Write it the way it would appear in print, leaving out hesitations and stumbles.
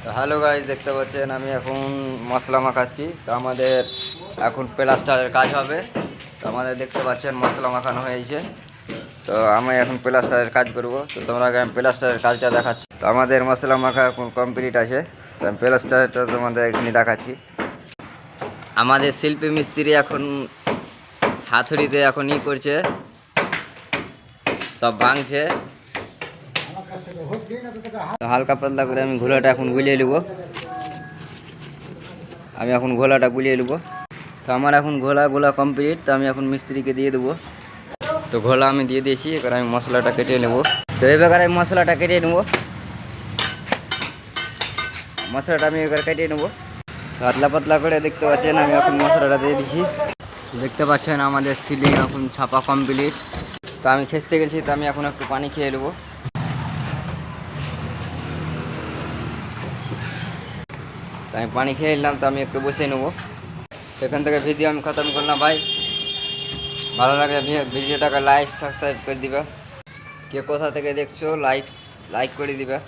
তো hello guys, দেখতে পাচ্ছেন আমি এখন মশলা মাখাচ্ছি। তো আমাদের এখন প্লাস্টারের কাজ হবে। তো আমাদের দেখতে পাচ্ছেন মশলা মাখানো হয়েছে। তো আমি এখন প্লাস্টারের কাজ করব। তো তোমরা আগে আমি প্লাস্টারের কাজটা দেখাচ্ছি। তো আমাদের মশলা মাখা এখন কমপ্লিট আছে। তো আমি প্লাস্টারটা তোমাদের এখানে দেখাচ্ছি। আমাদের শিল্পী মিস্ত্রি এখন হাতুড়িতে এখন করছে, সব ভাঙছে। হালকা পাতলা করে আমি ঘোলাটা এখন গুলিয়ে নেব। তো আমার এখন গোলা কমপ্লিট। তো আমি এখন মিস্ত্রিকে দিয়ে দেবো। তো ঘোলা আমি দিয়ে দিয়েছি, এবার আমি মশলাটা কেটে নেব। তো এবার আমি মশলাটা কেটে নেব। পাতলা পাতলা করে দেখতে পাচ্ছেন আমি এখন মশলাটা দিয়ে দিচ্ছি। দেখতে পাচ্ছেন আমাদের সিলিং এখন ছাপা কমপ্লিট। তো আমি খেসতে গেছি, তো আমি এখন একটু পানি খেয়ে নেবো। তো আমি পানি খেয়ে নিলাম, তো আমি একটু বসে নেবো। এখান থেকে ভিডিও আমি খতম করলাম ভাই। ভালো লাগলে ভিডিওটাকে লাইক সাবস্ক্রাইব করে দিবা। কে কোথা থেকে দেখছো লাইক করে দিবা।